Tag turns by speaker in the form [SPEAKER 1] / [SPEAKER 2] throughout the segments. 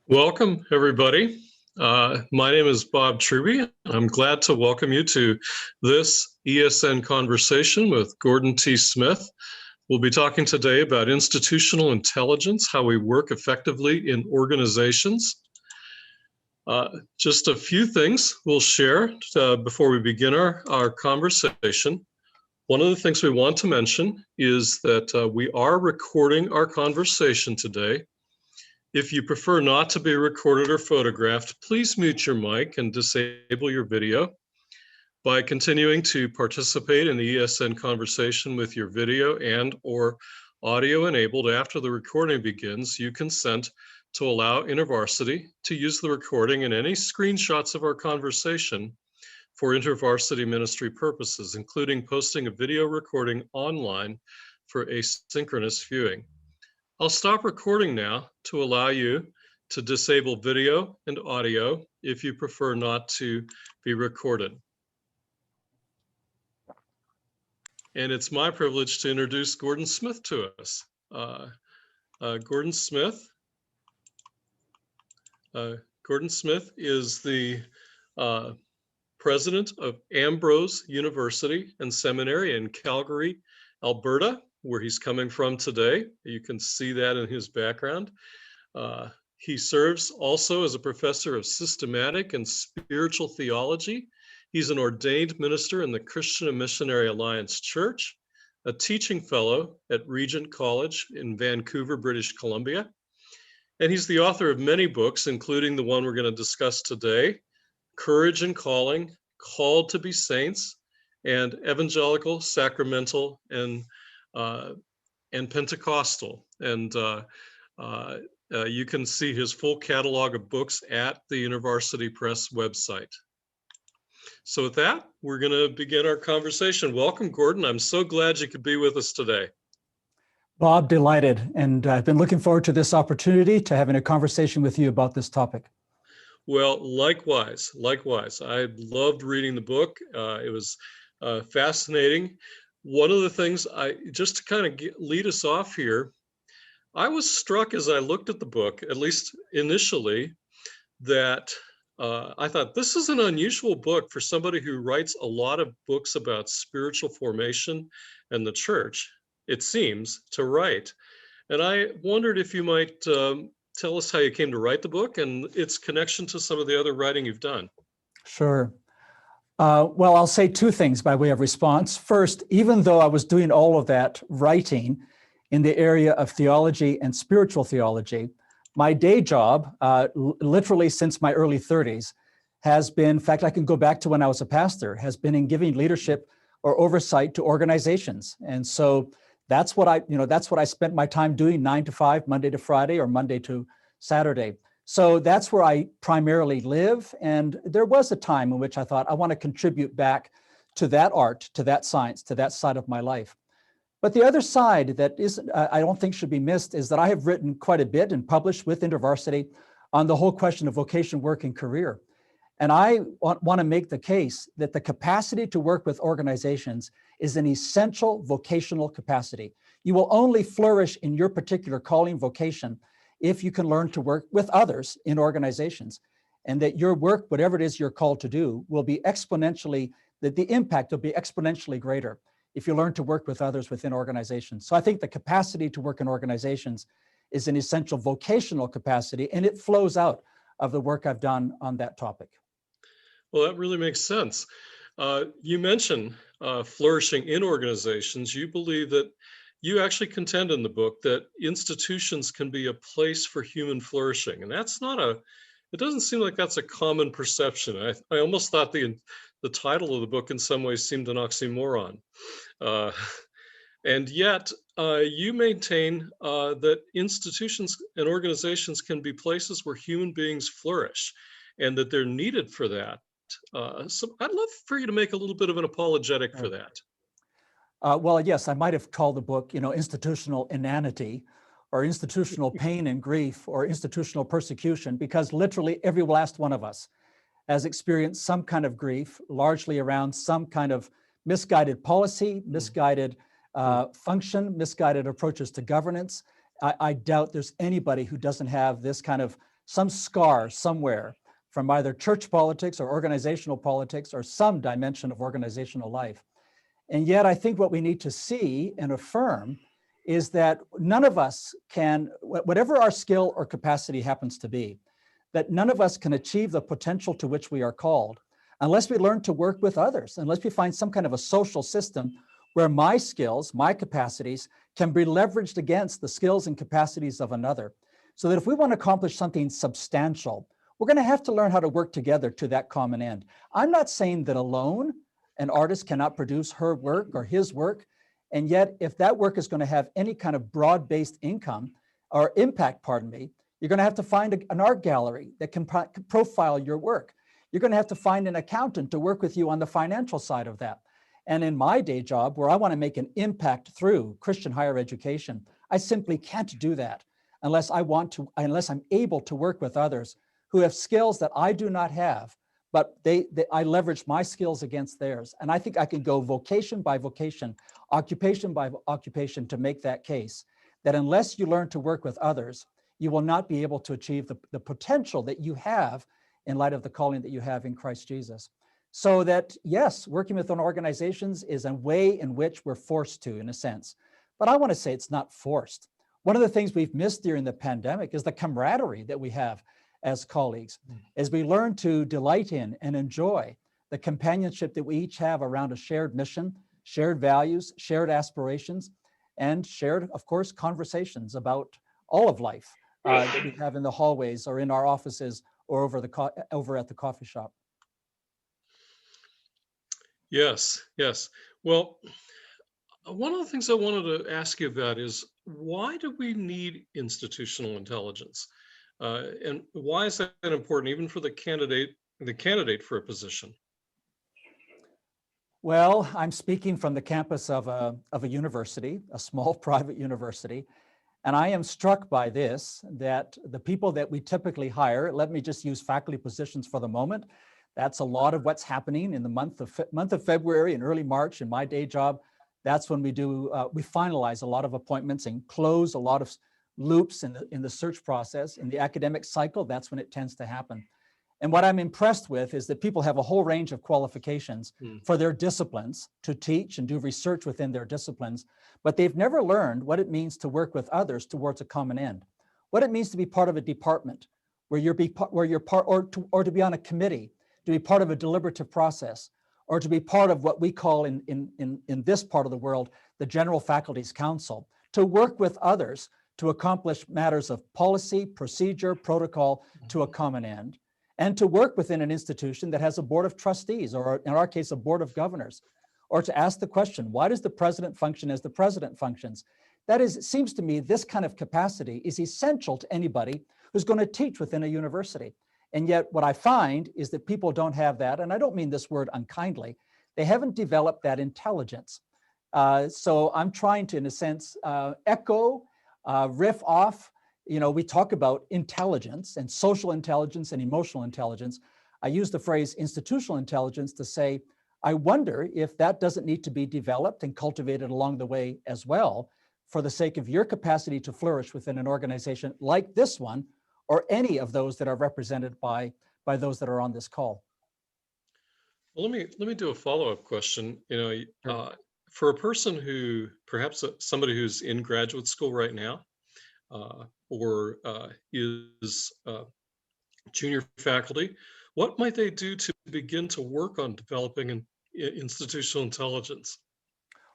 [SPEAKER 1] Welcome, everybody. My name is Bob Truby. I'm glad to welcome you to this ESN conversation with Gordon T. Smith. We'll be talking today about institutional intelligence, how we work effectively in organizations. Just a few things we'll share before we begin our conversation. One of the things we want to mention is that we are recording our conversation today. If you prefer not to be recorded or photographed, please mute your mic and disable your video. By continuing to participate in the ESN conversation with your video and/or audio enabled after the recording begins, you consent to allow InterVarsity to use the recording and any screenshots of our conversation for InterVarsity ministry purposes, including posting a video recording online for asynchronous viewing. I'll stop recording now to allow you to disable video and audio if you prefer not to be recorded. And it's my privilege to introduce Gordon Smith to us. Gordon Smith is the president of Ambrose University and Seminary in Calgary, Alberta, where he's coming from today. You can see that in his background. He serves also as a professor of systematic and spiritual theology. He's an ordained minister in the Christian and Missionary Alliance Church, a teaching fellow at Regent College in Vancouver, British Columbia. And he's the author of many books, including the one we're going to discuss today, Courage and Calling, Called to be Saints, and Evangelical, Sacramental, and Pentecostal. And you can see his full catalog of books at the InterVarsity Press website. So with that, we're going to begin our conversation. Welcome, Gordon. I'm so glad you could be with us today.
[SPEAKER 2] Bob, delighted. And I've been looking forward to this opportunity to having a conversation with you about this topic.
[SPEAKER 1] Well, likewise. I loved reading the book. It was fascinating. One of the things just to kind of lead us off here, I was struck as I looked at the book, at least initially, that I thought this is an unusual book for somebody who writes a lot of books about spiritual formation and the church, it seems, to write. And I wondered if you might tell us how you came to write the book and its connection to some of the other writing you've done.
[SPEAKER 2] Sure. Well, I'll say two things by way of response. First, even though I was doing all of that writing in the area of theology and spiritual theology, my day job, literally since my early 30s, has been, in fact, I can go back to when I was a pastor, has been in giving leadership or oversight to organizations. And so that's what I spent my time doing, 9 to 5, Monday to Friday, or Monday to Saturday. So that's where I primarily live. And there was a time in which I thought, I want to contribute back to that art, to that science, to that side of my life. But the other side that I don't think should be missed is that I have written quite a bit and published with InterVarsity on the whole question of vocation, work, and career. And I want to make the case that the capacity to work with organizations is an essential vocational capacity. You will only flourish in your particular calling vocation if you can learn to work with others in organizations, and that your work, whatever it is you're called to do, will be exponentially, that the impact will be exponentially greater if you learn to work with others within organizations. So I think the capacity to work in organizations is an essential vocational capacity, and it flows out of the work I've done on that topic.
[SPEAKER 1] Well, that really makes sense. You mentioned flourishing in organizations. You believe that you actually contend in the book that institutions can be a place for human flourishing. And that's it doesn't seem like that's a common perception. I almost thought the title of the book in some ways seemed an oxymoron. And yet you maintain that institutions and organizations can be places where human beings flourish and that they're needed for that. So I'd love for you to make a little bit of an apologetic for that.
[SPEAKER 2] Well, yes, I might have called the book, institutional inanity, or institutional pain and grief, or institutional persecution, because literally every last one of us has experienced some kind of grief, largely around some kind of misguided policy, misguided function, misguided approaches to governance. I doubt there's anybody who doesn't have this kind of some scar somewhere from either church politics or organizational politics or some dimension of organizational life. And yet I think what we need to see and affirm is that none of us can, whatever our skill or capacity happens to be, that none of us can achieve the potential to which we are called unless we learn to work with others, unless we find some kind of a social system where my skills, my capacities can be leveraged against the skills and capacities of another. So that if we want to accomplish something substantial, we're going to have to learn how to work together to that common end. I'm not saying that alone an artist cannot produce her work or his work. And yet, if that work is going to have any kind of broad-based income or impact, pardon me, you're going to have to find an art gallery that can profile your work. You're going to have to find an accountant to work with you on the financial side of that. And in my day job, where I want to make an impact through Christian higher education, I simply can't do that unless I'm able to work with others who have skills that I do not have, but I leverage my skills against theirs. And I think I can go vocation by vocation, occupation by occupation to make that case, that unless you learn to work with others, you will not be able to achieve the potential that you have in light of the calling that you have in Christ Jesus. So that, yes, working within organizations is a way in which we're forced to, in a sense. But I want to say it's not forced. One of the things we've missed during the pandemic is the camaraderie that we have as colleagues, as we learn to delight in and enjoy the companionship that we each have around a shared mission, shared values, shared aspirations, and shared, of course, conversations about all of life that we have in the hallways or in our offices or over at the coffee shop.
[SPEAKER 1] Yes, yes. Well, one of the things I wanted to ask you about is, why do we need institutional intelligence? And why is that important, even for the candidate for a position?
[SPEAKER 2] Well, I'm speaking from the campus of a university, a small private university, and I am struck by this, that the people that we typically hire, let me just use faculty positions for the moment. That's a lot of what's happening in the month of February and early March in my day job. That's when we finalize a lot of appointments and close a lot of loops in the search process. In the academic cycle, that's when it tends to happen. And what I'm impressed with is that people have a whole range of qualifications for their disciplines to teach and do research within their disciplines, but they've never learned what it means to work with others towards a common end, what it means to be part of a department or to be on a committee, to be part of a deliberative process, or to be part of what we call in this part of the world, the General Faculty's Council, to work with others to accomplish matters of policy, procedure, protocol to a common end, and to work within an institution that has a board of trustees, or in our case, a board of governors, or to ask the question, why does the president function as the president functions? That is, it seems to me, this kind of capacity is essential to anybody who's going to teach within a university. And yet what I find is that people don't have that, and I don't mean this word unkindly, they haven't developed that intelligence. So I'm trying to, in a sense, echo, riff off. You know, we talk about intelligence and social intelligence and emotional intelligence. I use the phrase institutional intelligence to say, I wonder if that doesn't need to be developed and cultivated along the way as well, for the sake of your capacity to flourish within an organization like this one, or any of those that are represented by those that are on this call.
[SPEAKER 1] Well, let me do a follow-up question. You know, for a person who, perhaps somebody who's in graduate school right now, or is junior faculty, what might they do to begin to work on developing an institutional intelligence?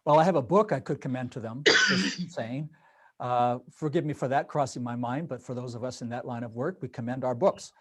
[SPEAKER 2] Well, I have a book I could commend to them, just saying. Forgive me for that crossing my mind, but for those of us in that line of work, we commend our books.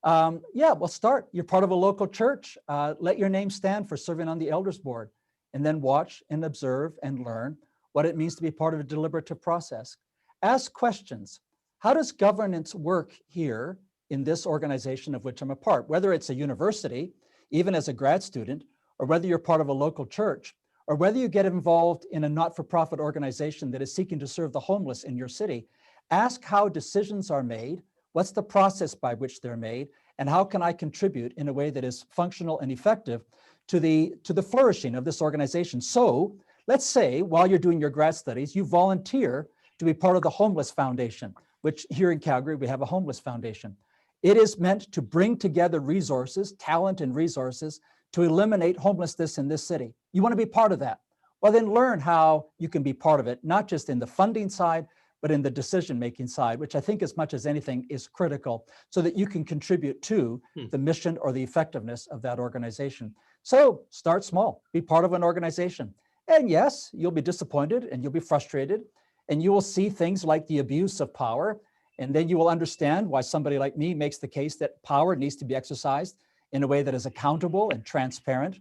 [SPEAKER 2] Yeah, well, start. You're part of a local church. Let your name stand for serving on the elders board, and then watch and observe and learn what it means to be part of a deliberative process. Ask questions. How does governance work here in this organization of which I'm a part? Whether it's a university, even as a grad student, or whether you're part of a local church, or whether you get involved in a not-for-profit organization that is seeking to serve the homeless in your city, ask how decisions are made, what's the process by which they're made, and how can I contribute in a way that is functional and effective to the flourishing of this organization. So let's say while you're doing your grad studies, you volunteer to be part of the Homeless Foundation, which here in Calgary, we have a homeless foundation. It is meant to bring together resources, talent and resources, to eliminate homelessness in this city. You want to be part of that? Well, then learn how you can be part of it, not just in the funding side, but in the decision-making side, which I think as much as anything is critical so that you can contribute to the mission or the effectiveness of that organization. So start small, be part of an organization. And yes, you'll be disappointed and you'll be frustrated and you will see things like the abuse of power. And then you will understand why somebody like me makes the case that power needs to be exercised in a way that is accountable and transparent.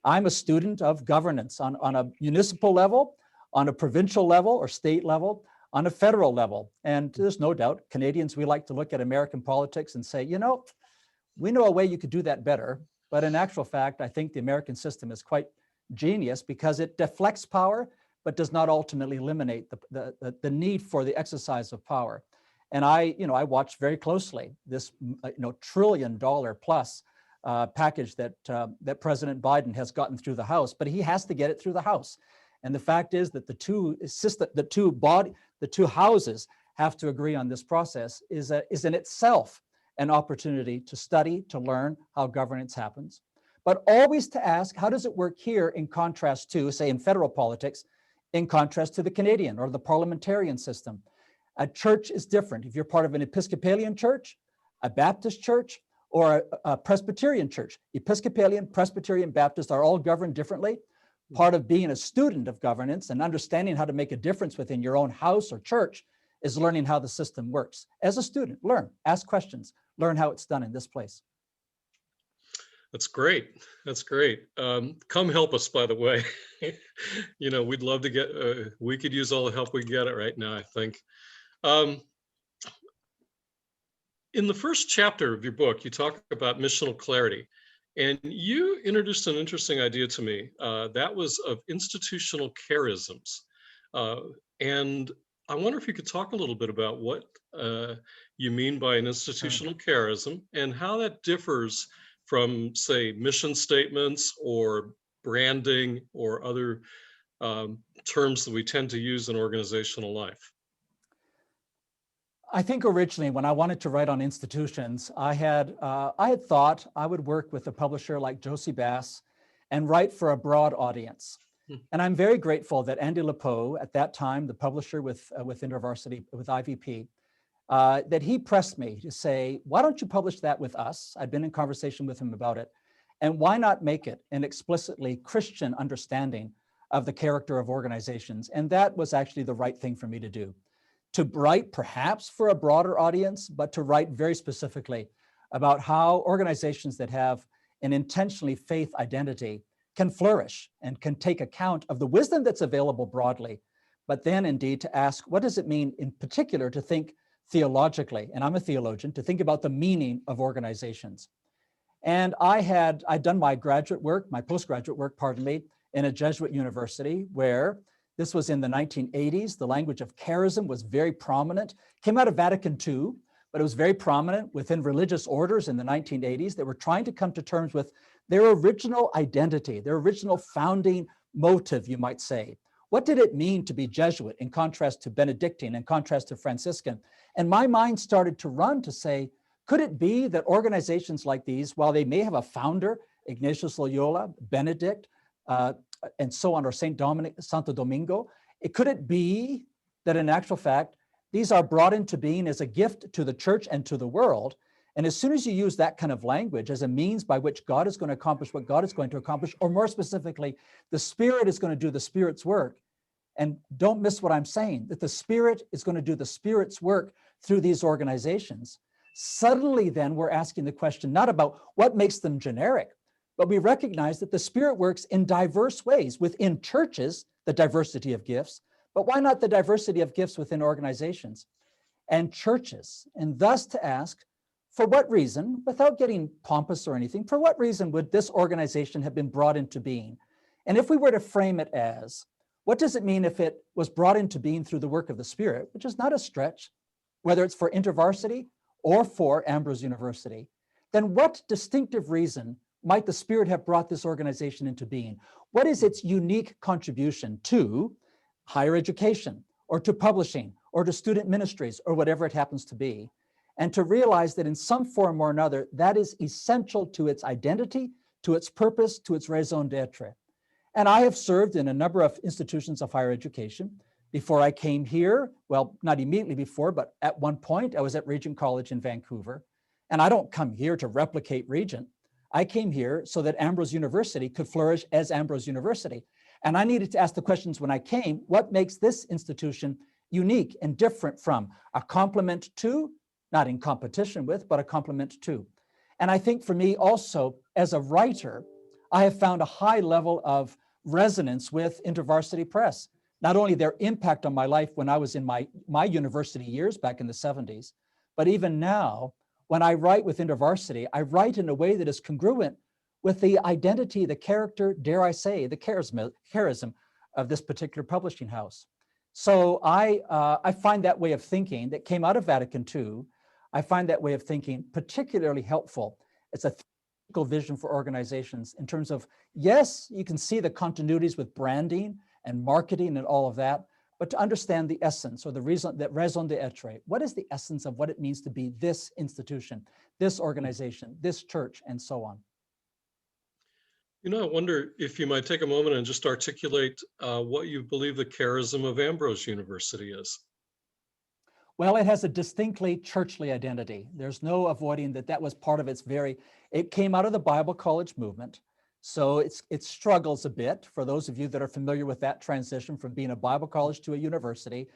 [SPEAKER 2] I'm a student of governance on a municipal level, on a provincial level or state level, on a federal level. And there's no doubt, Canadians, we like to look at American politics and say, you know, we know a way you could do that better. But in actual fact, I think the American system is quite genius because it deflects power, but does not ultimately eliminate the need for the exercise of power. And I watched very closely this $1 trillion plus package that President Biden has gotten through the House, but he has to get it through the House. And the fact is that the two houses have to agree on this process is in itself an opportunity to study, to learn how governance happens, but always to ask, how does it work here in contrast to, say, in federal politics, in contrast to the Canadian or the parliamentarian system? A church is different. If you're part of an Episcopalian church, a Baptist church, or a Presbyterian church, Episcopalian, Presbyterian, Baptist are all governed differently. Part of being a student of governance and understanding how to make a difference within your own house or church is learning how the system works. As a student, learn, ask questions, learn how it's done in this place.
[SPEAKER 1] That's great. That's great. Come help us, by the way. We'd love to get, we could use all the help we get it right now, I think. In the first chapter of your book, you talk about missional clarity, and you introduced an interesting idea to me. That was of institutional charisms. And I wonder if you could talk a little bit about what you mean by an institutional charism and how that differs from, say, mission statements or branding or other terms that we tend to use in organizational life.
[SPEAKER 2] I think originally when I wanted to write on institutions, I had thought I would work with a publisher like Josie Bass and write for a broad audience. And I'm very grateful that Andy Lepeau, at that time, the publisher with InterVarsity, with IVP, that he pressed me to say, why don't you publish that with us? I'd been in conversation with him about it. And why not make it an explicitly Christian understanding of the character of organizations? And that was actually the right thing for me to do. To write perhaps for a broader audience, but to write very specifically about how organizations that have an intentionally faith identity can flourish and can take account of the wisdom that's available broadly, but then indeed to ask, what does it mean in particular to think theologically? And I'm a theologian, to think about the meaning of organizations. And I'd done my graduate work, my postgraduate work, pardon me, in a Jesuit university where this was in the 1980s. The language of charism was very prominent. Came out of Vatican II, but it was very prominent within religious orders in the 1980s that were trying to come to terms with their original identity, their original founding motive, you might say. What did it mean to be Jesuit in contrast to Benedictine, in contrast to Franciscan? And my mind started to run to say, could it be that organizations like these, while they may have a founder, Ignatius Loyola, Benedict, and so on, or Santo Domingo, could it be that in actual fact, these are brought into being as a gift to the church and to the world? And as soon as you use that kind of language as a means by which God is going to accomplish what God is going to accomplish, or more specifically, the Spirit is going to do the Spirit's work. And don't miss what I'm saying, that the Spirit is going to do the Spirit's work through these organizations. Suddenly then we're asking the question, not about what makes them generic, but we recognize that the Spirit works in diverse ways within churches, the diversity of gifts, but why not the diversity of gifts within organizations and churches? And thus to ask, for what reason, without getting pompous or anything, for what reason would this organization have been brought into being? And if we were to frame it as, what does it mean if it was brought into being through the work of the Spirit, which is not a stretch, whether it's for InterVarsity or for Ambrose University, then what distinctive reason might the Spirit have brought this organization into being? What is its unique contribution to higher education or to publishing or to student ministries or whatever it happens to be? and to realize that in some form or another, that is essential to its identity, to its purpose, to its raison d'etre. And I have served in a number of institutions of higher education. Before I came here, well, not immediately before, but at one point I was at Regent College in Vancouver. And I don't come here to replicate Regent. I came here so that Ambrose University could flourish as Ambrose University. And I needed to ask the questions when I came, what makes this institution unique and different from, a complement to, not in competition with, but a complement to. And I think for me also, as a writer, I have found a high level of resonance with InterVarsity Press. Not only their impact on my life when I was in my university years back in the 70s, but even now, when I write with InterVarsity, I write in a way that is congruent with the identity, the character, dare I say, the charism of this particular publishing house. So I find that way of thinking that came out of Vatican II, I find that way of thinking particularly helpful. It's a theological vision for organizations in terms of, yes, you can see the continuities with branding and marketing and all of that, but to understand the essence or the reason, that raison d'etre. What is the essence of what it means to be this institution, this organization, this church, and so on?
[SPEAKER 1] You know, I wonder if you might take a moment and just articulate what you believe the charism of Ambrose University is.
[SPEAKER 2] Well, it has a distinctly churchly identity. There's no avoiding that that was part of it came out of the Bible college movement. So it struggles a bit for those of you that are familiar with that transition from being a Bible college to a university.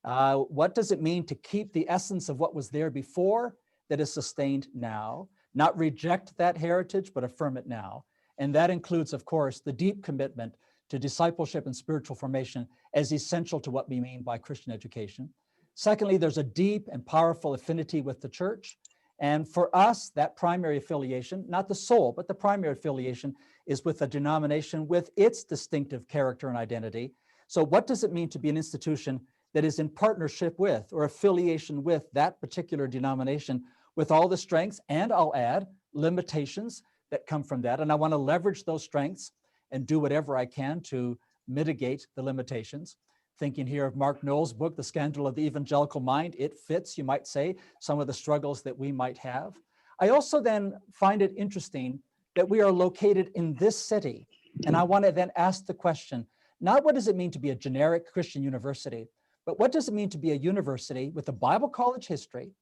[SPEAKER 2] What does it mean to keep the essence of what was there before that is sustained now? Not reject that heritage, but affirm it now. And that includes, of course, the deep commitment to discipleship and spiritual formation as essential to what we mean by Christian education. Secondly, there's a deep and powerful affinity with the church. And for us, that primary affiliation, not the sole, but the primary affiliation is with a denomination with its distinctive character and identity. So what does it mean to be an institution that is in partnership with or affiliation with that particular denomination with all the strengths, and I'll add limitations that come from that. And I want to leverage those strengths and do whatever I can to mitigate the limitations. Thinking here of Mark Noll's book, The Scandal of the Evangelical Mind, it fits, you might say, some of the struggles that we might have. I also then find it interesting that we are located in this city. And I want to then ask the question, not what does it mean to be a generic Christian university, but what does it mean to be a university with a Bible college history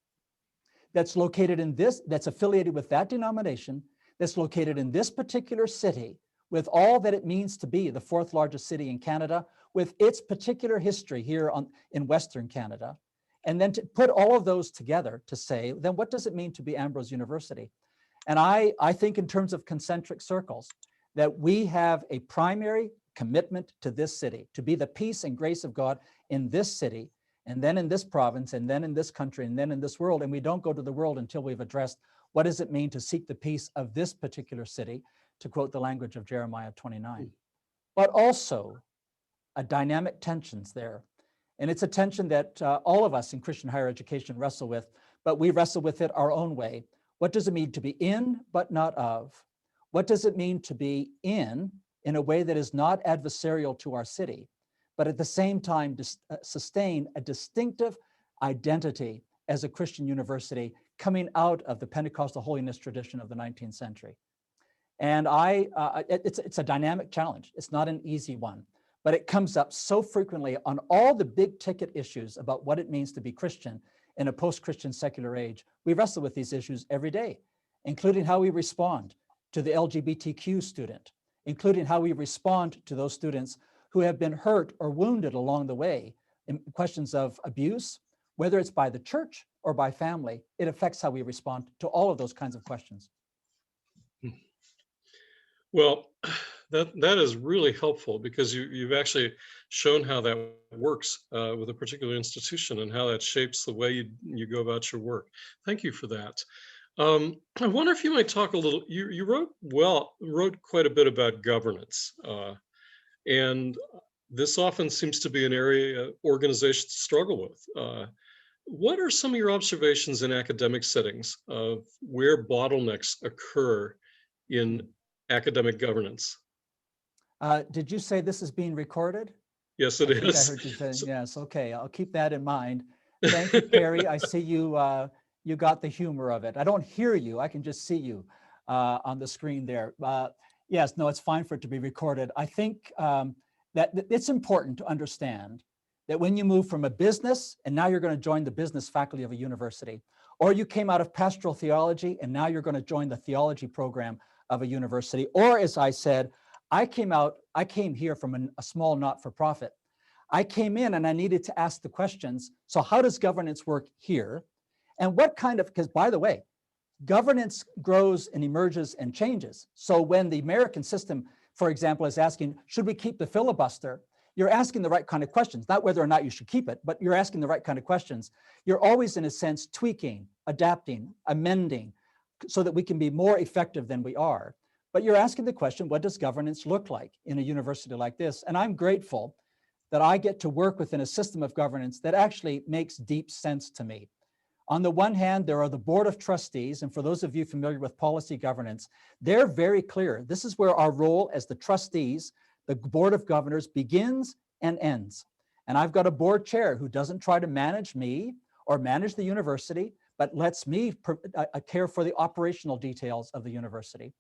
[SPEAKER 2] that's located in this, that's affiliated with that denomination, that's located in this particular city, with all that it means to be the fourth largest city in Canada, with its particular history here in Western Canada. And then to put all of those together to say, then what does it mean to be Ambrose University? And I think in terms of concentric circles, that we have a primary commitment to this city, to be the peace and grace of God in this city, and then in this province, and then in this country, and then in this world. And we don't go to the world until we've addressed what does it mean to seek the peace of this particular city, to quote the language of Jeremiah 29. But also a dynamic tensions there. And it's a tension that all of us in Christian higher education wrestle with, but we wrestle with it our own way. What does it mean to be in, but not of? What does it mean to be in a way that is not adversarial to our city, but at the same time sustain a distinctive identity as a Christian university coming out of the Pentecostal holiness tradition of the 19th century? And it's a dynamic challenge. It's not an easy one, but it comes up so frequently on all the big ticket issues about what it means to be Christian in a post-Christian secular age. We wrestle with these issues every day, including how we respond to the LGBTQ student, including how we respond to those students who have been hurt or wounded along the way in questions of abuse, whether it's by the church or by family. It affects how we respond to all of those kinds of questions.
[SPEAKER 1] Well, that is really helpful because you've actually shown how that works with a particular institution and how that shapes the way you go about your work. Thank you for that. I wonder if you might talk a little, you wrote quite a bit about governance. And this often seems to be an area organizations struggle with. What are some of your observations in academic settings of where bottlenecks occur in academic governance?
[SPEAKER 2] Did you say this is being recorded?
[SPEAKER 1] Yes, it is.
[SPEAKER 2] I heard you say, yes, okay, I'll keep that in mind. Thank you, Perry. I see you you got the humor of it. I don't hear you, I can just see you on the screen there. Yes, no, it's fine for it to be recorded. I think that it's important to understand that when you move from a business and now you're going to join the business faculty of a university, or you came out of pastoral theology and now you're going to join the theology program of a university, or as I said, I came here from a small not-for-profit. I came in and I needed to ask the questions, so how does governance work here? And what kind of, because by the way, governance grows and emerges and changes. So when the American system, for example, is asking, should we keep the filibuster? You're asking the right kind of questions, not whether or not you should keep it, but you're asking the right kind of questions. You're always, in a sense, tweaking, adapting, amending, so that we can be more effective than we are. But you're asking the question, what does governance look like in a university like this? And I'm grateful that I get to work within a system of governance that actually makes deep sense to me. On the one hand, there are the board of trustees, and for those of you familiar with policy governance, they're very clear. This is where our role as the trustees, the board of governors, begins and ends. And I've got a board chair who doesn't try to manage me or manage the university, but lets me care for the operational details of the university.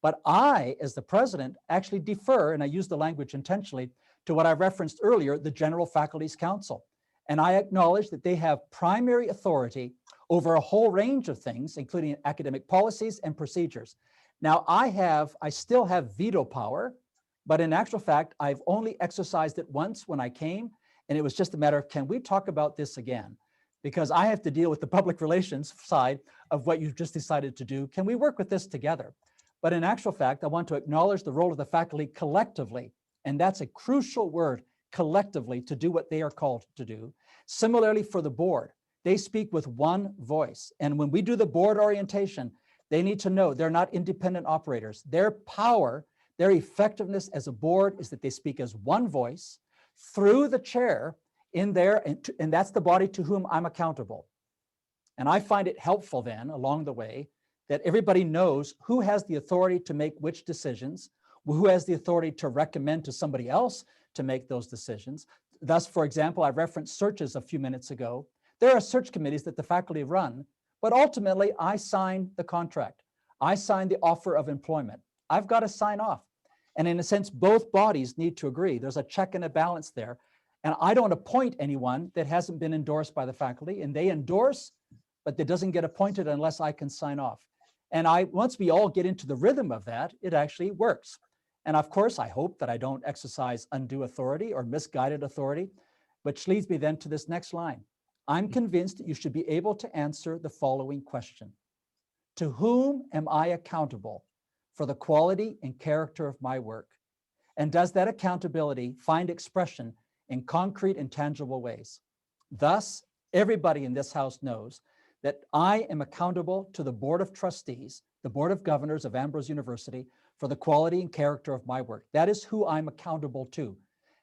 [SPEAKER 2] But I, as the president, actually defer, and I use the language intentionally, to what I referenced earlier, the General Faculties Council. And I acknowledge that they have primary authority over a whole range of things, including academic policies and procedures. Now, I still have veto power, but in actual fact, I've only exercised it once when I came, and it was just a matter of, can we talk about this again? Because I have to deal with the public relations side of what you've just decided to do. Can we work with this together? But in actual fact, I want to acknowledge the role of the faculty collectively, and that's a crucial word, collectively, to do what they are called to do. Similarly for the board, they speak with one voice. And when we do the board orientation, they need to know they're not independent operators. Their power, their effectiveness as a board is that they speak as one voice through the chair in there, and that's the body to whom I'm accountable. And I find it helpful then along the way that everybody knows who has the authority to make which decisions, who has the authority to recommend to somebody else to make those decisions. Thus, for example, I referenced searches a few minutes ago. There are search committees that the faculty run, but ultimately I sign the contract. I sign the offer of employment. I've got to sign off. And in a sense, both bodies need to agree. There's a check and a balance there. And I don't appoint anyone that hasn't been endorsed by the faculty, and they endorse, but that doesn't get appointed unless I can sign off. And once we all get into the rhythm of that, it actually works. And of course, I hope that I don't exercise undue authority or misguided authority, which leads me then to this next line. I'm convinced that you should be able to answer the following question. To whom am I accountable for the quality and character of my work? And does that accountability find expression in concrete and tangible ways? Thus, everybody in this house knows that I am accountable to the Board of Trustees, the Board of Governors of Ambrose University, for the quality and character of my work. That is who I'm accountable to.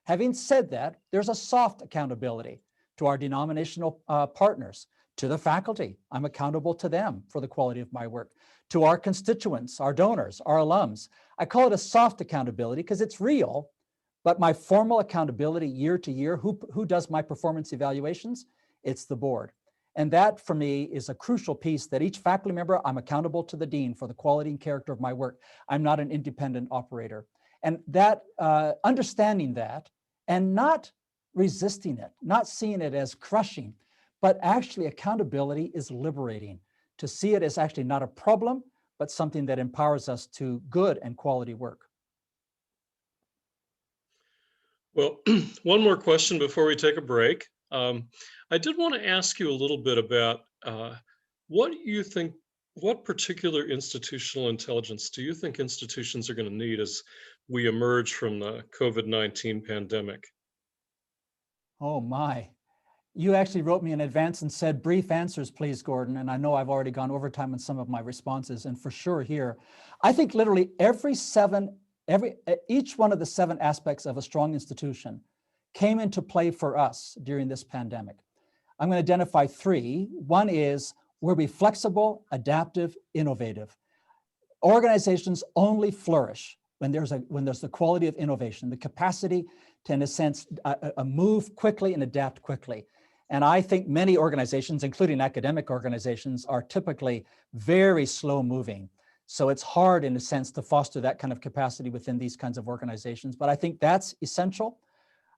[SPEAKER 2] Having said that, there's a soft accountability to our denominational partners, to the faculty. I'm accountable to them for the quality of my work. To our constituents, our donors, our alums. I call it a soft accountability because it's real, but my formal accountability year to year, who does my performance evaluations? It's the board. And that for me is a crucial piece that each faculty member, I'm accountable to the dean for the quality and character of my work. I'm not an independent operator. And that understanding that and not resisting it, not seeing it as crushing, but actually accountability is liberating. To see it as actually not a problem, but something that empowers us to good and quality work.
[SPEAKER 1] Well, one more question before we take a break. I did want to ask you a little bit about what you think, what particular institutional intelligence do you think institutions are going to need as we emerge from the COVID-19 pandemic?
[SPEAKER 2] Oh my. You actually wrote me in advance and said, brief answers, please, Gordon. And I know I've already gone overtime on some of my responses, and for sure here. I think literally each one of the 7 aspects of a strong institution came into play for us during this pandemic. I'm going to identify 3. One is, we'll be flexible, adaptive, innovative. Organizations only flourish when there's the quality of innovation, the capacity to, in a sense, move quickly and adapt quickly. And I think many organizations, including academic organizations, are typically very slow moving. So it's hard in a sense to foster that kind of capacity within these kinds of organizations, but I think that's essential.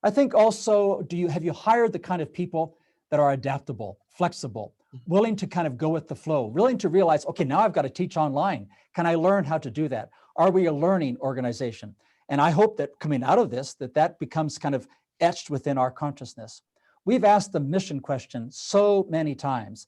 [SPEAKER 2] I think also, have you hired the kind of people that are adaptable, flexible, willing to kind of go with the flow, willing to realize, okay, now I've got to teach online. Can I learn how to do that? Are we a learning organization? And I hope that coming out of this, that becomes kind of etched within our consciousness. We've asked the mission question so many times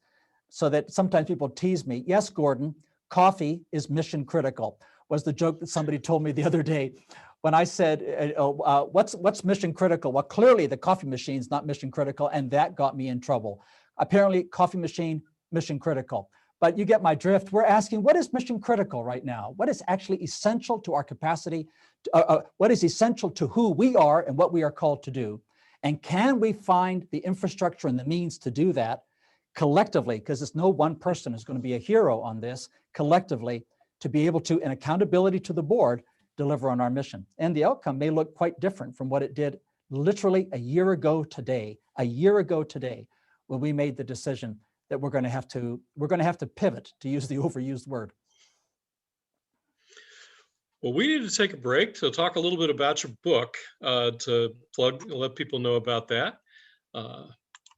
[SPEAKER 2] so that sometimes people tease me. Yes, Gordon, coffee is mission critical, was the joke that somebody told me the other day. When I said, what's mission critical? Well, clearly the coffee machine's not mission critical, and that got me in trouble. Apparently, coffee machine, mission critical. But you get my drift. We're asking, what is mission critical right now? What is actually essential to our capacity? What is essential to who we are and what we are called to do? And can we find the infrastructure and the means to do that collectively? Because it's no one person is going to be a hero on this, collectively, to be able to, in accountability to the board, deliver on our mission. And the outcome may look quite different from what it did literally a year ago today, when we made the decision that we're going to have to pivot, to use the overused word.
[SPEAKER 1] Well, we need to take a break to talk a little bit about your book, to let people know about that.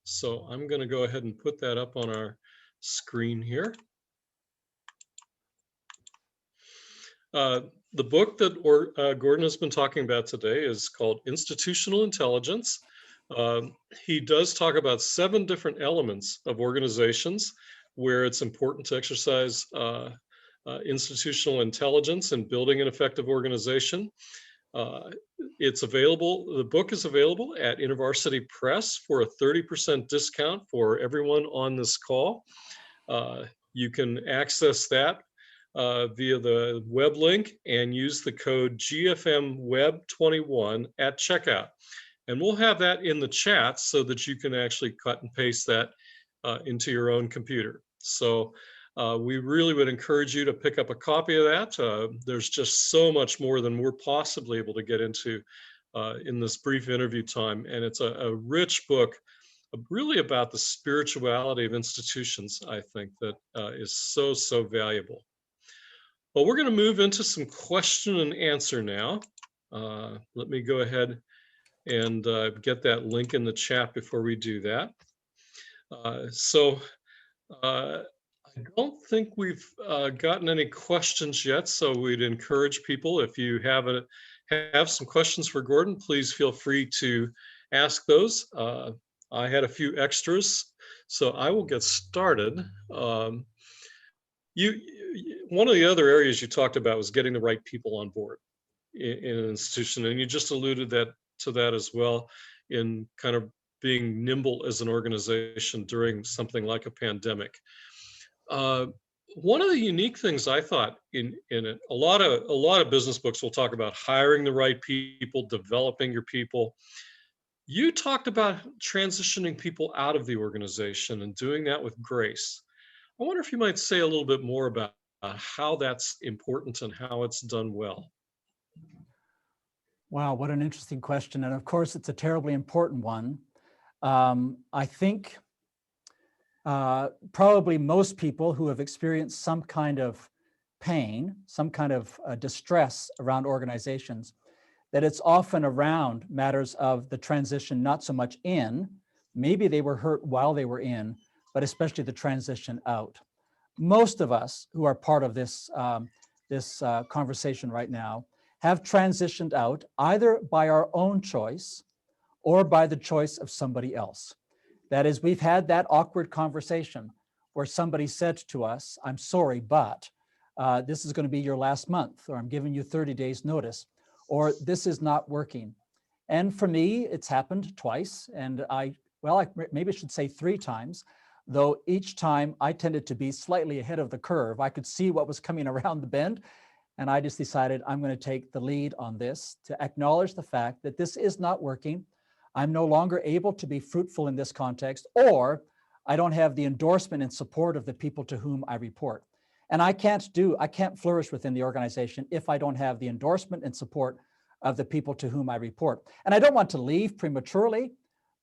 [SPEAKER 1] So I'm going to go ahead and put that up on our screen here. The book that Gordon has been talking about today is called Institutional Intelligence. He does talk about 7 different elements of organizations where it's important to exercise institutional intelligence in building an effective organization. It's available, the book is available at InterVarsity Press for a 30% discount for everyone on this call. You can access that via the web link and use the code GFMWeb21 at checkout. And we'll have that in the chat so that you can actually cut and paste that into your own computer. So we really would encourage you to pick up a copy of that. There's just so much more than we're possibly able to get into in this brief interview time. And it's a rich book really about the spirituality of institutions, I think, that is so, so valuable. Well, we're going to move into some question and answer now. Let me go ahead and get that link in the chat before we do that. I don't think we've gotten any questions yet, so we'd encourage people, if you have some questions for Gordon, please feel free to ask those. I had a few extras, so I will get started. One of the other areas you talked about was getting the right people on board in an institution, and you just alluded to that as well in kind of being nimble as an organization during something like a pandemic. One of the unique things I thought in it, a lot of business books will talk about hiring the right people, developing your people. You talked about transitioning people out of the organization and doing that with grace. I wonder if you might say a little bit more about how that's important and how it's done well.
[SPEAKER 2] Wow, what an interesting question. And of course, it's a terribly important one. I think probably most people who have experienced some kind of pain, some kind of distress around organizations, that it's often around matters of the transition, not so much in, maybe they were hurt while they were in, but especially the transition out. Most of us who are part of this conversation right now have transitioned out either by our own choice or by the choice of somebody else. That is, we've had that awkward conversation where somebody said to us, I'm sorry, but this is going to be your last month, or I'm giving you 30 days notice, or this is not working. And for me, it's happened twice, and I maybe should say 3 times, though each time I tended to be slightly ahead of the curve. I could see what was coming around the bend, and I just decided I'm going to take the lead on this, to acknowledge the fact that this is not working. I'm no longer able to be fruitful in this context, or I don't have the endorsement and support of the people to whom I report. And I can't flourish within the organization if I don't have the endorsement and support of the people to whom I report. And I don't want to leave prematurely,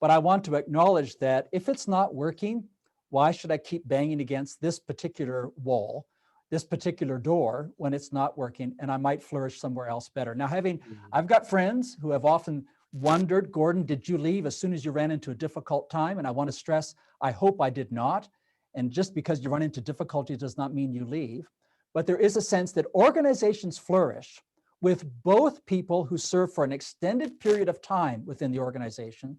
[SPEAKER 2] but I want to acknowledge that if it's not working, why should I keep banging against this particular wall, this particular door when it's not working, and I might flourish somewhere else better. Now, I've got friends who have often wondered, Gordon, did you leave as soon as you ran into a difficult time? And I want to stress, I hope I did not. And just because you run into difficulty does not mean you leave. But there is a sense that organizations flourish with both people who serve for an extended period of time within the organization,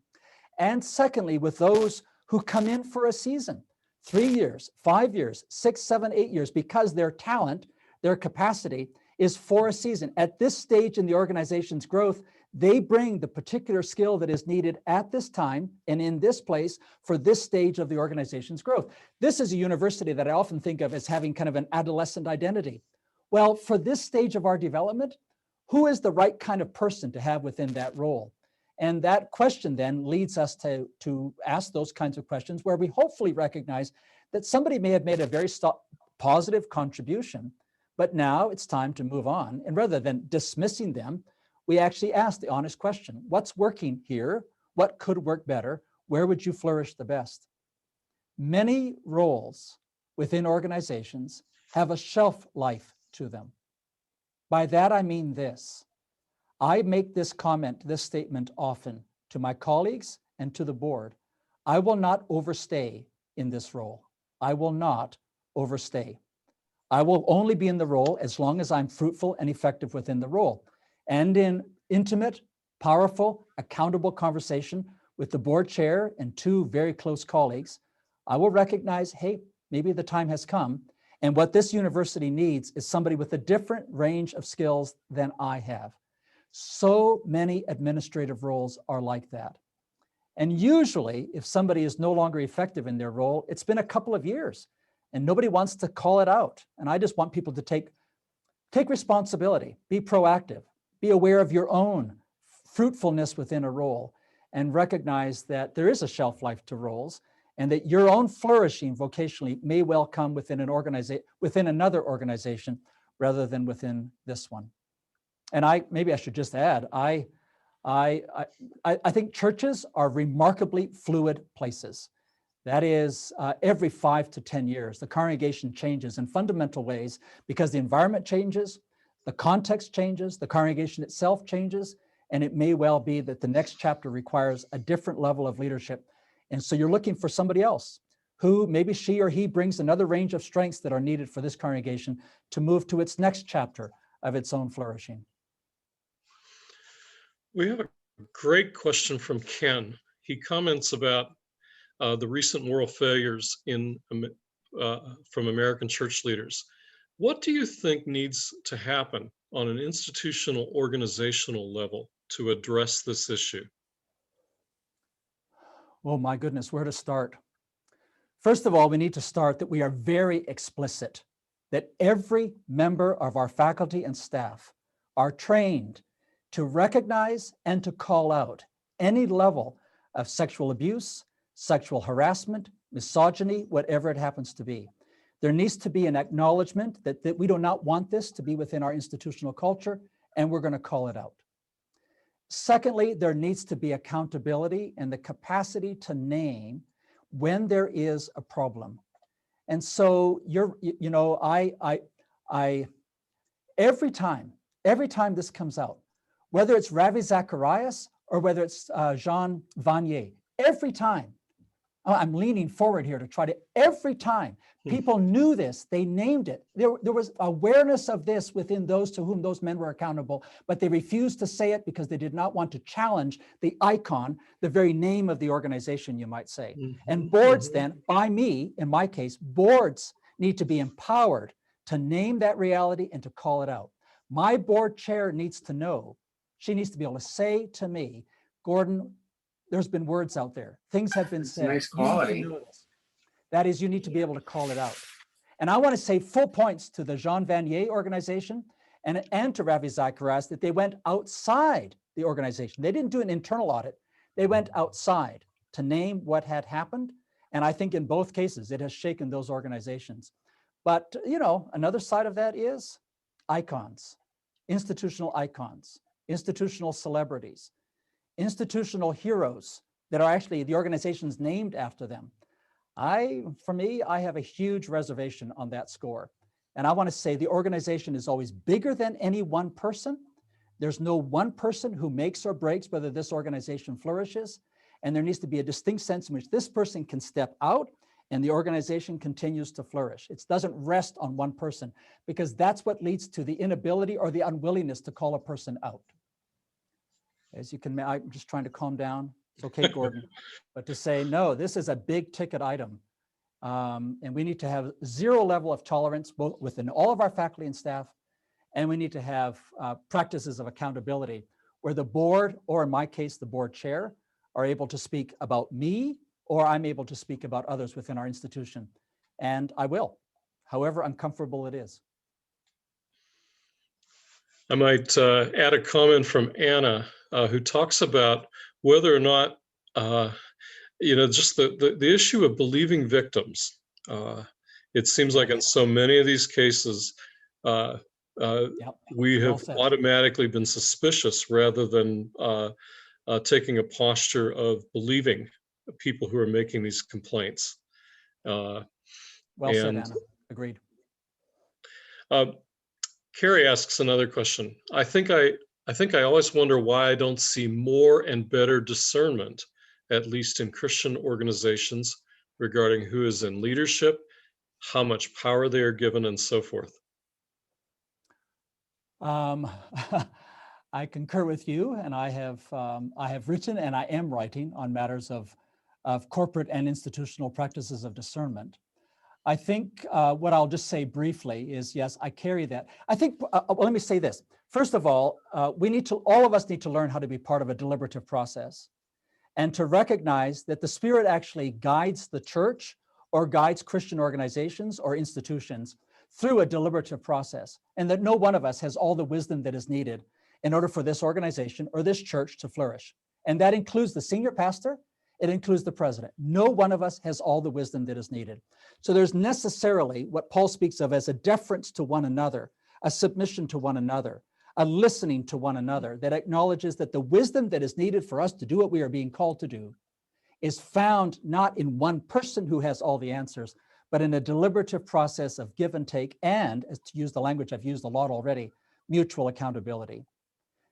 [SPEAKER 2] and secondly, with those who come in for a season, 3 years, 5 years, 6, 7, 8 years, because their talent, their capacity is for a season. At this stage in the organization's growth, they bring the particular skill that is needed at this time and in this place for this stage of the organization's growth. This is a university that I often think of as having kind of an adolescent identity. Well, for this stage of our development, who is the right kind of person to have within that role? And that question then leads us to ask those kinds of questions where we hopefully recognize that somebody may have made a very positive contribution, but now it's time to move on. And rather than dismissing them, we actually ask the honest question, what's working here? What could work better? Where would you flourish the best? Many roles within organizations have a shelf life to them. By that, I mean this. I make this statement often to my colleagues and to the board. I will not overstay in this role. I will not overstay. I will only be in the role as long as I'm fruitful and effective within the role. And in intimate, powerful, accountable conversation with the board chair and 2 very close colleagues, I will recognize, hey, maybe the time has come. And what this university needs is somebody with a different range of skills than I have. So many administrative roles are like that. And usually, if somebody is no longer effective in their role, it's been a couple of years and nobody wants to call it out. And I just want people to take responsibility, be proactive, be aware of your own fruitfulness within a role, and recognize that there is a shelf life to roles and that your own flourishing vocationally may well come within another organization rather than within this one. And maybe I should just add, I think churches are remarkably fluid places. That is, every 5 to 10 years, the congregation changes in fundamental ways because the environment changes, the context changes, the congregation itself changes, and it may well be that the next chapter requires a different level of leadership. And so you're looking for somebody else who maybe she or he brings another range of strengths that are needed for this congregation to move to its next chapter of its own flourishing.
[SPEAKER 1] We have a great question from Ken. He comments about the recent moral failures from American church leaders. What do you think needs to happen on an institutional organizational level to address this issue?
[SPEAKER 2] Oh my goodness, where to start? First of all, we need to start that we are very explicit that every member of our faculty and staff are trained to recognize and to call out any level of sexual abuse, sexual harassment, misogyny, whatever it happens to be. There needs to be an acknowledgement that we do not want this to be within our institutional culture, and we're going to call it out. Secondly, there needs to be accountability and the capacity to name when there is a problem. And so every time this comes out, whether it's Ravi Zacharias or whether it's Jean Vanier, every time, I'm leaning forward here to try to, every time people knew this, they named it. There was awareness of this within those to whom those men were accountable, but they refused to say it because they did not want to challenge the icon, the very name of the organization, you might say. And boards then, by me, in my case, boards need to be empowered to name that reality and to call it out. My board chair needs to know, she needs to be able to say to me, Gordon, there's been words out there. Things have been said.
[SPEAKER 3] Nice quality.
[SPEAKER 2] That is, you need to be able to call it out. And I want to say full points to the Jean Vanier organization and to Ravi Zacharias that they went outside the organization. They didn't do an internal audit. They went outside to name what had happened. And I think in both cases, it has shaken those organizations. But, another side of that is icons, institutional celebrities, institutional heroes that are actually the organizations named after them. For me, I have a huge reservation on that score. And I want to say the organization is always bigger than any one person. There's no one person who makes or breaks whether this organization flourishes. And there needs to be a distinct sense in which this person can step out and the organization continues to flourish. It doesn't rest on one person, because that's what leads to the inability or the unwillingness to call a person out. As you can, I'm just trying to calm down. It's okay, Gordon. But to say, no, this is a big ticket item. And we need to have zero level of tolerance, both within all of our faculty and staff. And we need to have practices of accountability where the board, or in my case, the board chair, are able to speak about me, or I'm able to speak about others within our institution. And I will, however uncomfortable it is.
[SPEAKER 1] I might add a comment from Anna, who talks about whether or not, just the issue of believing victims. It seems like in so many of these cases, we have automatically been suspicious rather than taking a posture of believing people who are making these complaints.
[SPEAKER 2] Well said, Anna. Agreed.
[SPEAKER 1] Carrie asks another question. I think I always wonder why I don't see more and better discernment, at least in Christian organizations, regarding who is in leadership, how much power they are given, and so forth.
[SPEAKER 2] I concur with you, and I have written and I am writing on matters of corporate and institutional practices of discernment. I think what I'll just say briefly is, yes, I carry that. I think, let me say this. First of all, all of us need to learn how to be part of a deliberative process and to recognize that the Spirit actually guides the church or guides Christian organizations or institutions through a deliberative process, and that no one of us has all the wisdom that is needed in order for this organization or this church to flourish. And that includes the senior pastor, it includes the president. No one of us has all the wisdom that is needed. So there's necessarily what Paul speaks of as a deference to one another, a submission to one another, a listening to one another that acknowledges that the wisdom that is needed for us to do what we are being called to do is found not in one person who has all the answers, but in a deliberative process of give and take, and, as to use the language I've used a lot already, mutual accountability.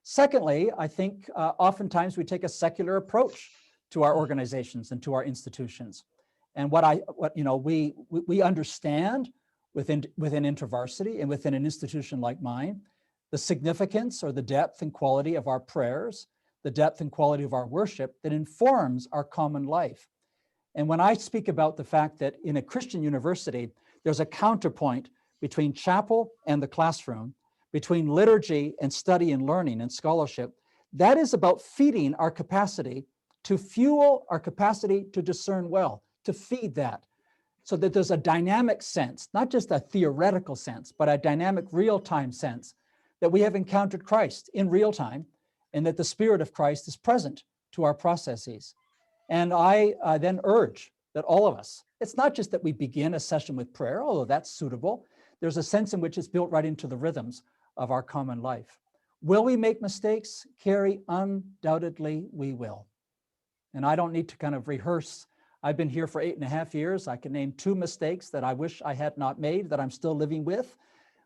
[SPEAKER 2] Secondly, I think oftentimes we take a secular approach to our organizations and to our institutions. And we understand within InterVarsity and within an institution like mine, the significance or the depth and quality of our prayers, the depth and quality of our worship that informs our common life. And when I speak about the fact that in a Christian university, there's a counterpoint between chapel and the classroom, between liturgy and study and learning and scholarship, that is about feeding our capacity to fuel our capacity to discern well, to feed that, so that there's a dynamic sense, not just a theoretical sense, but a dynamic real-time sense that we have encountered Christ in real time and that the Spirit of Christ is present to our processes. And I then urge that all of us, it's not just that we begin a session with prayer, although that's suitable. There's a sense in which it's built right into the rhythms of our common life. Will we make mistakes? Carrie, undoubtedly we will. And I don't need to kind of rehearse. I've been here for 8.5 years. I can name 2 mistakes that I wish I had not made that I'm still living with.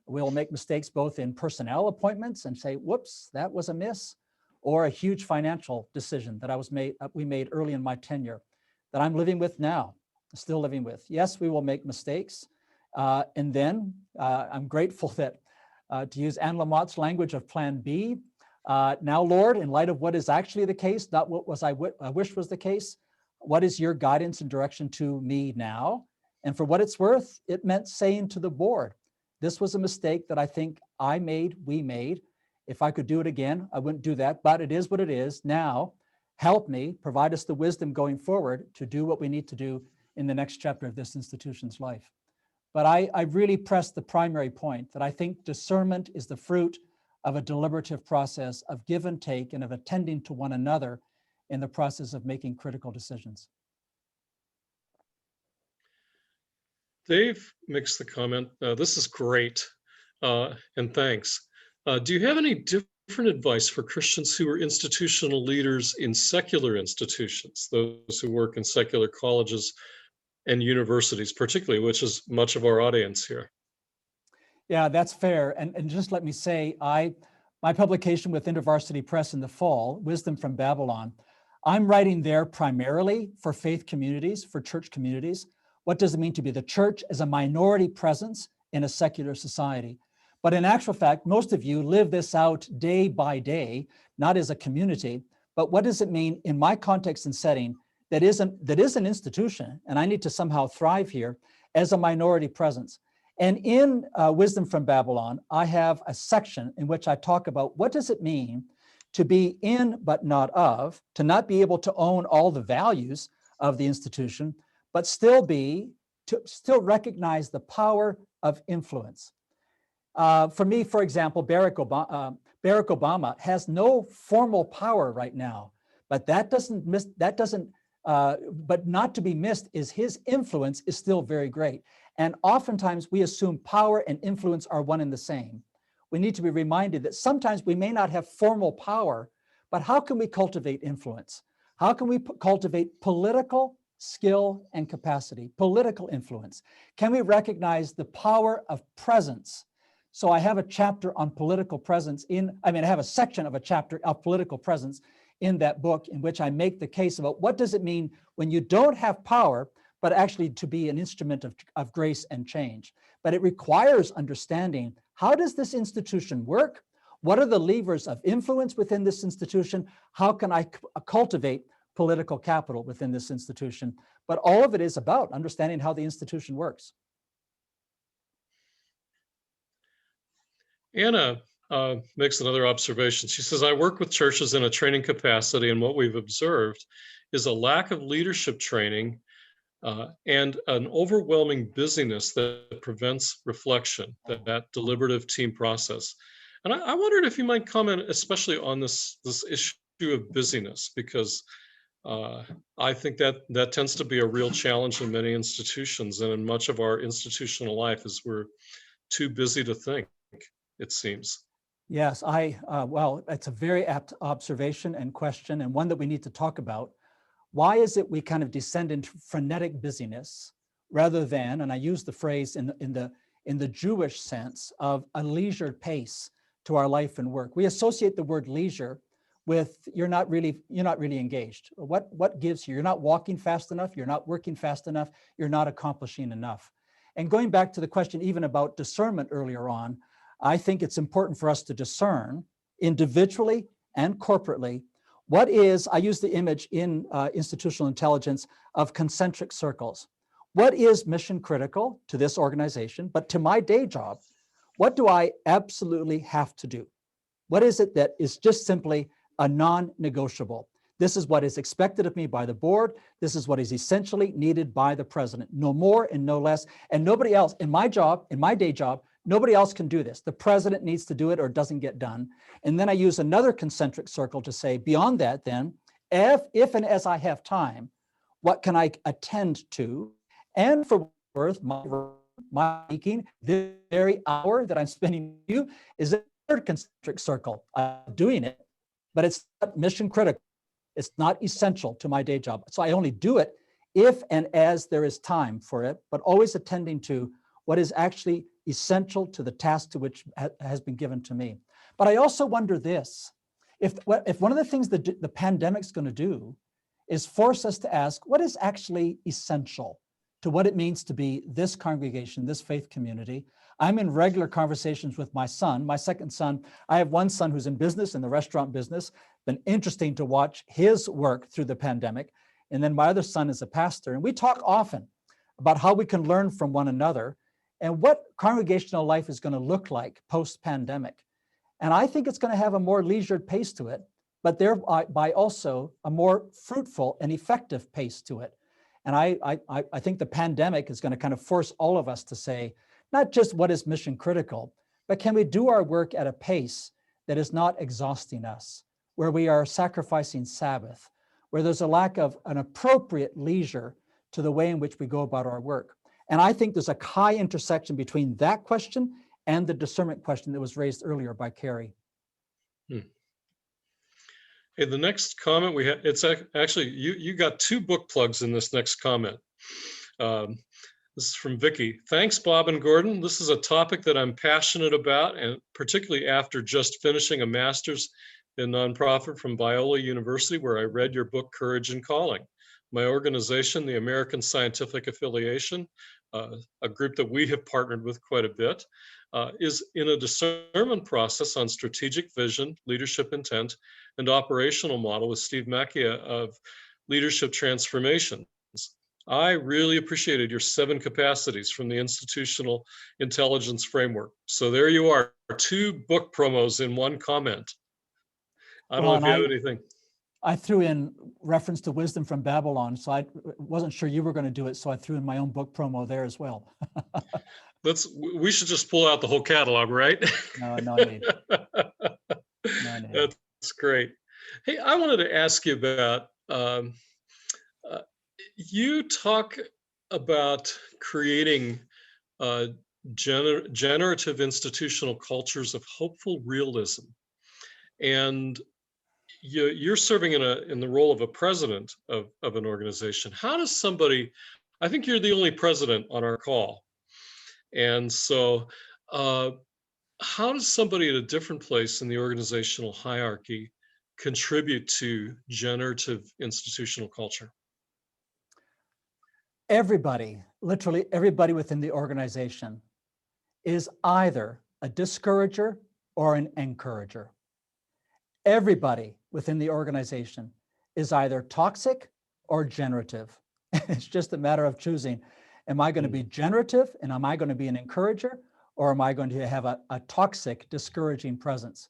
[SPEAKER 2] We'll make mistakes both in personnel appointments and say, whoops, that was a miss, or a huge financial decision that we made early in my tenure that I'm living with now, still living with. Yes, we will make mistakes. And then I'm grateful that, to use Anne Lamott's language of Plan B, now, Lord, in light of what is actually the case, not what I wish was the case, what is your guidance and direction to me now? And for what it's worth, it meant saying to the board, this was a mistake that I think we made. If I could do it again, I wouldn't do that, but it is what it is. Now, help me, provide us the wisdom going forward to do what we need to do in the next chapter of this institution's life. But I really press the primary point that I think discernment is the fruit of a deliberative process of give and take and of attending to one another in the process of making critical decisions.
[SPEAKER 1] Dave makes the comment, this is great, and thanks. Do you have any different advice for Christians who are institutional leaders in secular institutions, those who work in secular colleges and universities, particularly, which is much of our audience here?
[SPEAKER 2] Yeah, that's fair. And just let me say, my publication with InterVarsity Press in the fall, Wisdom from Babylon, I'm writing there primarily for faith communities, for church communities. What does it mean to be the church as a minority presence in a secular society? But in actual fact, most of you live this out day by day, not as a community, but what does it mean in my context and setting that is an institution, and I need to somehow thrive here as a minority presence? And in Wisdom from Babylon, I have a section in which I talk about what does it mean to be in but not of, to not be able to own all the values of the institution, but still recognize the power of influence. For me, for example, Barack Obama has no formal power right now, but but not to be missed is his influence is still very great. And oftentimes we assume power and influence are one and the same. We need to be reminded that sometimes we may not have formal power, but how can we cultivate influence? How can we cultivate political skill and capacity, political influence? Can we recognize the power of presence? So I have a chapter on political presence I have a section of a chapter of political presence in that book in which I make the case about what does it mean when you don't have power, but actually to be an instrument of grace and change. But it requires understanding, how does this institution work? What are the levers of influence within this institution? How can I cultivate political capital within this institution? But all of it is about understanding how the institution works.
[SPEAKER 1] Anna makes another observation. She says, I work with churches in a training capacity, and what we've observed is a lack of leadership training and an overwhelming busyness that prevents reflection, that deliberative team process. And I wondered if you might comment especially on this issue of busyness, because I think that tends to be a real challenge in many institutions, and in much of our institutional life is we're too busy to think, it seems.
[SPEAKER 2] Yes, well, it's a very apt observation and question, and one that we need to talk about. Why is it we kind of descend into frenetic busyness rather than, and I use the phrase in the Jewish sense, of a leisured pace to our life and work? We associate the word leisure with you're not really engaged. What gives you? You're not walking fast enough. You're not working fast enough. You're not accomplishing enough. And going back to the question even about discernment earlier on, I think it's important for us to discern individually and corporately what is, I use the image in institutional intelligence of concentric circles. What is mission critical to this organization, but to my day job, what do I absolutely have to do? What is it that is just simply a non-negotiable? This is what is expected of me by the board. This is what is essentially needed by the president. No more and no less. And nobody else in my job, in my day job, nobody else can do this. The president needs to do it or it doesn't get done. And then I use another concentric circle to say, beyond that then, if and as I have time, what can I attend to? And for worth, my speaking, this very hour that I'm spending with you is a third concentric circle. I'm doing it, but it's not mission critical. It's not essential to my day job. So I only do it if and as there is time for it, but always attending to what is actually essential to the task to which has been given to me. But I also wonder this, if one of the things that the pandemic's going to do is force us to ask what is actually essential to what it means to be this congregation, this faith community. I'm in regular conversations with my son, my second son. I have one son who's in business, in the restaurant business. Been interesting to watch his work through the pandemic. And then my other son is a pastor. And we talk often about how we can learn from one another and what congregational life is going to look like post-pandemic. And I think it's going to have a more leisured pace to it, but thereby also a more fruitful and effective pace to it. And I think the pandemic is going to kind of force all of us to say, not just what is mission critical, but can we do our work at a pace that is not exhausting us, where we are sacrificing Sabbath, where there's a lack of an appropriate leisure to the way in which we go about our work. And I think there's a high intersection between that question and the discernment question that was raised earlier by Carrie.
[SPEAKER 1] Hmm. Hey, the next comment we have, it's actually, you got two book plugs in this next comment. Um, This is from Vicky. Thanks, Bob and Gordon. This is a topic that I'm passionate about, and particularly after just finishing a master's in nonprofit from Biola University, where I read your book, Courage and Calling. My organization, the American Scientific Affiliation, a group that we have partnered with quite a bit, is in a discernment process on strategic vision, leadership intent, and operational model with Steve Macchia of leadership transformations. I really appreciated your 7 capacities from the institutional intelligence framework. So there you are, 2 book promos in one comment. I don't know if you have anything.
[SPEAKER 2] I threw in reference to wisdom from Babylon, so I wasn't sure you were going to do it, so I threw in my own book promo there as well.
[SPEAKER 1] We should just pull out the whole catalog, right?
[SPEAKER 2] No need. No need.
[SPEAKER 1] That's great. Hey, I wanted to ask you about, you talk about creating generative institutional cultures of hopeful realism. And you're serving in the role of a president of an organization. How does somebody, I think you're the only president on our call. And so how does somebody at a different place in the organizational hierarchy contribute to generative institutional culture?
[SPEAKER 2] Everybody, literally everybody within the organization is either a discourager or an encourager. Everybody within the organization is either toxic or generative. It's just a matter of choosing. Am I going to be generative and am I going to be an encourager, or am I going to have a toxic, discouraging presence?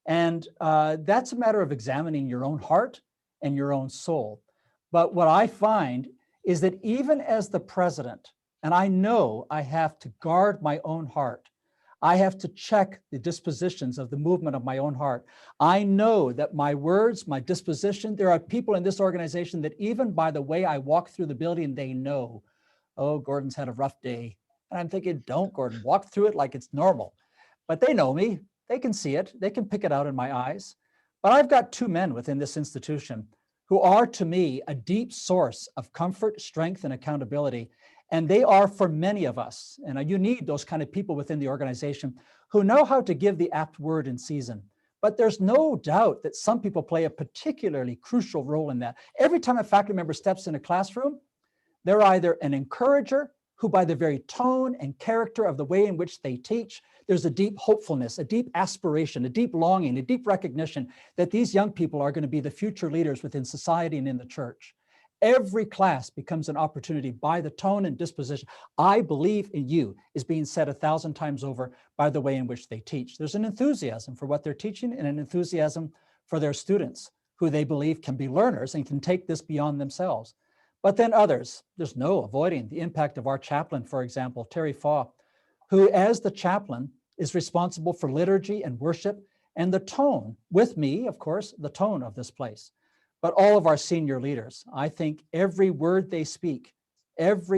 [SPEAKER 2] And that's a matter of examining your own heart and your own soul. But what I find is that even as the president, and I know I have to guard my own heart, I have to check the dispositions of the movement of my own heart. I know that my words, my disposition, there are people in this organization that even by the way I walk through the building, they know, oh, Gordon's had a rough day. And I'm thinking, don't, Gordon, walk through it like it's normal. But they know me, they can see it, they can pick it out in my eyes. But I've got 2 men within this institution who are to me a deep source of comfort, strength, and accountability. And they are for many of us. And you need those kind of people within the organization who know how to give the apt word in season. But there's no doubt that some people play a particularly crucial role in that. Every time a faculty member steps in a classroom, they're either an encourager who by the very tone and character of the way in which they teach, there's a deep hopefulness, a deep aspiration, a deep longing, a deep recognition that these young people are going to be the future leaders within society and in the church. Every class becomes an opportunity by the tone and disposition. I believe in you is being said 1,000 times over by the way in which they teach. There's an enthusiasm for what they're teaching and an enthusiasm for their students who they believe can be learners and can take this beyond themselves. But then others, there's no avoiding the impact of our chaplain, for example, Terry Faw, who as the chaplain is responsible for liturgy and worship and the tone, with me, of course, the tone of this place. But all of our senior leaders, I think every word they speak is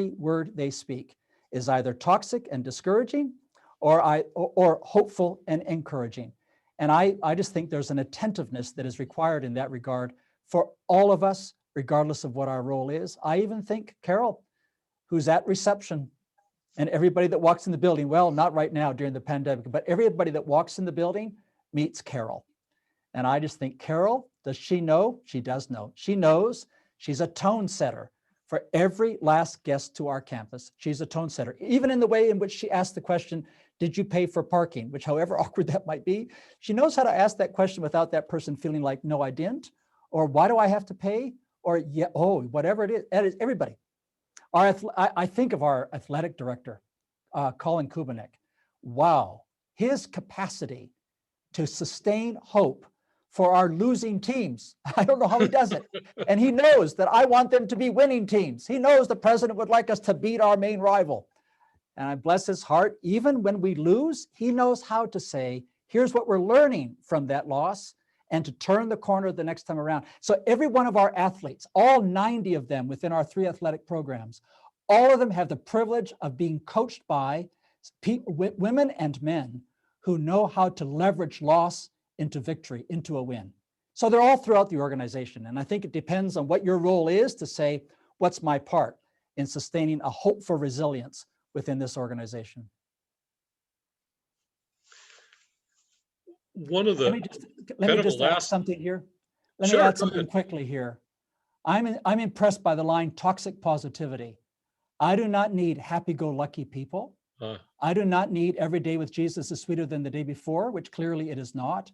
[SPEAKER 2] either toxic and discouraging or hopeful and encouraging. And I just think there's an attentiveness that is required in that regard for all of us, regardless of what our role is. I even think Carol, who's at reception, and everybody that walks in the building, well, not right now during the pandemic, but everybody that walks in the building meets Carol. And I just think, Carol, does she know? She does know. She knows she's a tone setter for every last guest to our campus. She's a tone setter, even in the way in which she asked the question, did you pay for parking? Which, however awkward that might be, she knows how to ask that question without that person feeling like, no, I didn't, or why do I have to pay? Or, yeah, oh, whatever it is, everybody. I think of our athletic director, Colin Kubanek. Wow, his capacity to sustain hope for our losing teams. I don't know how he does it. And he knows that I want them to be winning teams. He knows the president would like us to beat our main rival. And I bless his heart, even when we lose, he knows how to say, here's what we're learning from that loss, and to turn the corner the next time around. So every one of our athletes, all 90 of them within our 3 athletic programs, all of them have the privilege of being coached by women and men who know how to leverage loss into victory, into a win. So they're all throughout the organization. And I think it depends on what your role is to say, what's my part in sustaining a hope for resilience within this organization?
[SPEAKER 1] One of
[SPEAKER 2] Let
[SPEAKER 1] the
[SPEAKER 2] me just add
[SPEAKER 1] last,
[SPEAKER 2] something here. Let me
[SPEAKER 1] sure,
[SPEAKER 2] add
[SPEAKER 1] go
[SPEAKER 2] something
[SPEAKER 1] ahead.
[SPEAKER 2] quickly here. I'm impressed by the line toxic positivity. I do not need happy-go-lucky people. I do not need every day with Jesus is sweeter than the day before, which clearly it is not.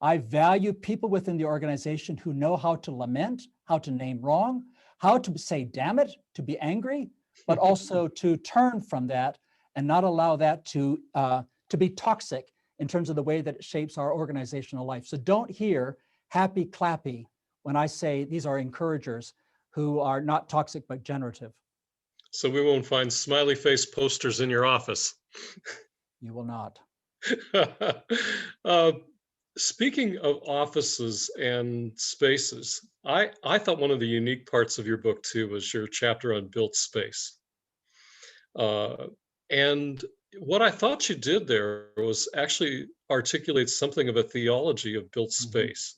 [SPEAKER 2] I value people within the organization who know how to lament, how to name wrong, how to say, damn it, to be angry, but also to turn from that and not allow that to be toxic in terms of the way that it shapes our organizational life. So don't hear happy clappy when I say these are encouragers who are not toxic but generative.
[SPEAKER 1] So we won't find smiley face posters in your office.
[SPEAKER 2] You will not.
[SPEAKER 1] Speaking of offices and spaces, I thought one of the unique parts of your book too was your chapter on built space. And what I thought you did there was actually articulate something of a theology of built space.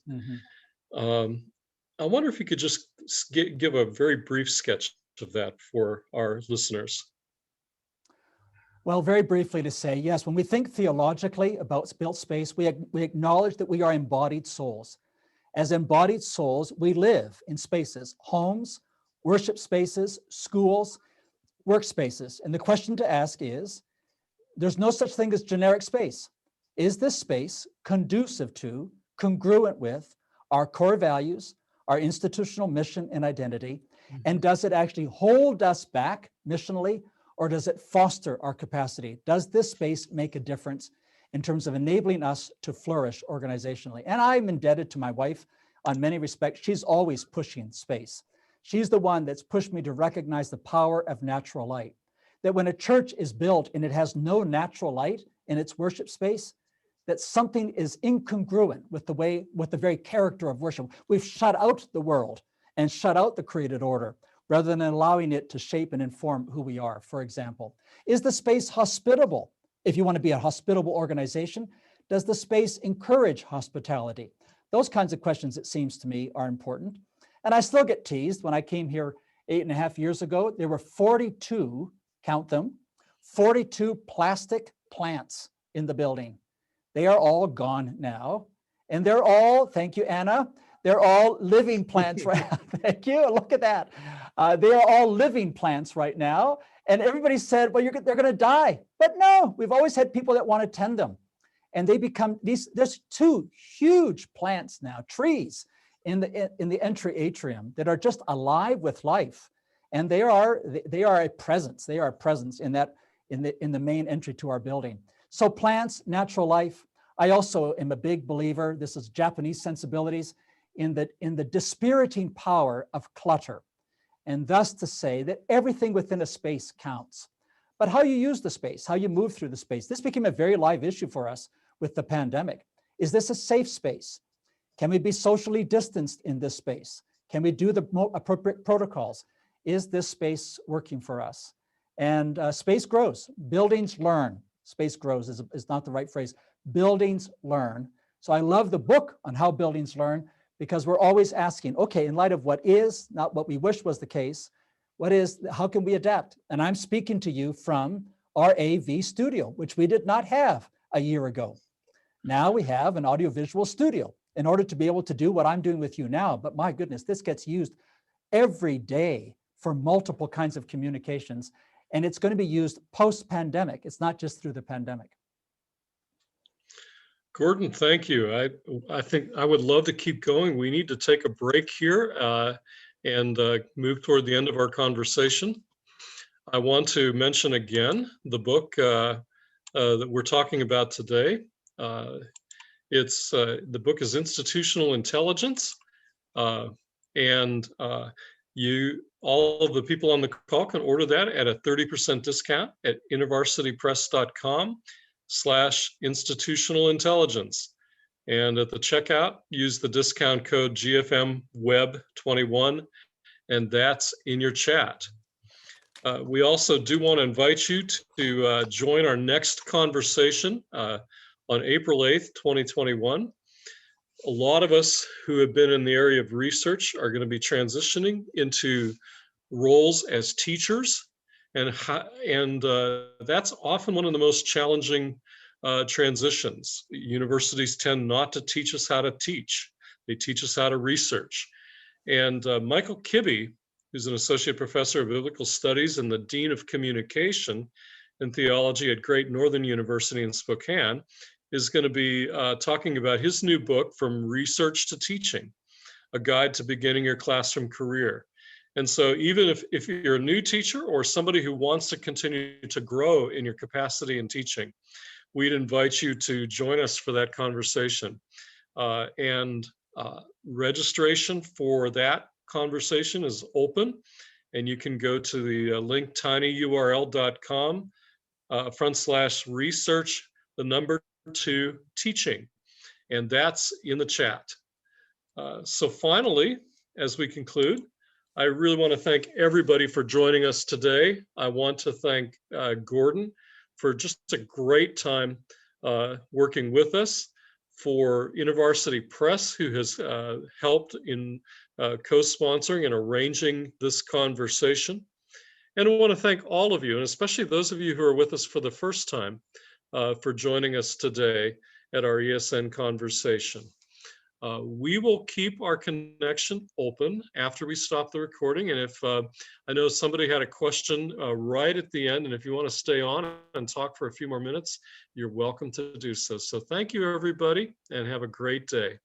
[SPEAKER 1] I wonder if you could just give a very brief sketch of that for our listeners.
[SPEAKER 2] Well, very briefly to say, yes, when we think theologically about built space, we acknowledge that we are embodied souls. As embodied souls, we live in spaces, homes, worship spaces, schools, workspaces. And the question to ask is, there's no such thing as generic space. Is this space conducive to, congruent with our core values, our institutional mission and identity? And does it actually hold us back missionally, or does it foster our capacity? Does this space make a difference in terms of enabling us to flourish organizationally? And I'm indebted to my wife on many respects. She's always pushing space. She's the one that's pushed me to recognize the power of natural light. That when a church is built and it has no natural light in its worship space, that something is incongruent with the very character of worship. We've shut out the world and shut out the created order, rather than allowing it to shape and inform who we are, for example. Is the space hospitable? If you want to be a hospitable organization, does the space encourage hospitality? Those kinds of questions, it seems to me, are important. And I still get teased. When I came here 8.5 years ago, there were 42, count them, 42 plastic plants in the building. They are all gone now. And they're all, thank you, Anna, they're all living plants right now. Thank you. Look at that. They are all living plants right now. And everybody said, well, they're going to die. But no, we've always had people that want to tend them. And they become there's 2 huge plants now, trees in the entry atrium that are just alive with life. And they are a presence. They are a presence in the main entry to our building. So plants, natural life. I also am a big believer, this is Japanese sensibilities, in the dispiriting power of clutter, and thus to say that everything within a space counts. But how you use the space, how you move through the space, this became a very live issue for us with the pandemic. Is this a safe space? Can we be socially distanced in this space? Can we do the appropriate protocols? Is this space working for us? And space grows, buildings learn. Space grows is not the right phrase. Buildings learn. So I love the book on how buildings learn, because we're always asking, okay, in light of what is, not what we wish was the case, how can we adapt? And I'm speaking to you from our AV studio, which we did not have a year ago. Now we have an audiovisual studio in order to be able to do what I'm doing with you now. But my goodness, this gets used every day for multiple kinds of communications. And it's going to be used post-pandemic. It's not just through the pandemic.
[SPEAKER 1] Gordon, thank you. I think I would love to keep going. We need to take a break here and move toward the end of our conversation. I want to mention again the book that we're talking about today. The book is Institutional Intelligence, and all of the people on the call can order that at a 30% discount at IntervarsityPress.com/institutional intelligence. And at the checkout, use the discount code GFMWeb21, and that's in your chat. We also do want to invite you to join our next conversation on April 8th, 2021. A lot of us who have been in the area of research are going to be transitioning into roles as teachers, and that's often one of the most challenging transitions. Universities tend not to teach us how to teach. They teach us how to research. And Michael Kibbe, who's an associate professor of biblical studies and the dean of communication and theology at Great Northern University in Spokane, is going to be talking about his new book, From Research to Teaching, a guide to beginning your classroom career. And so even if you're a new teacher or somebody who wants to continue to grow in your capacity in teaching, we'd invite you to join us for that conversation. Registration for that conversation is open, and you can go to the link tinyurl.com/research, the number 2 teaching, and that's in the chat. So finally, as we conclude, I really want to thank everybody for joining us today. I want to thank Gordon for just a great time working with us, for InterVarsity Press, who has helped in co-sponsoring and arranging this conversation. And I want to thank all of you, and especially those of you who are with us for the first time, for joining us today at our ESN conversation. We will keep our connection open after we stop the recording. And if I know somebody had a question right at the end, and if you want to stay on and talk for a few more minutes, you're welcome to do so. So thank you, everybody, and have a great day.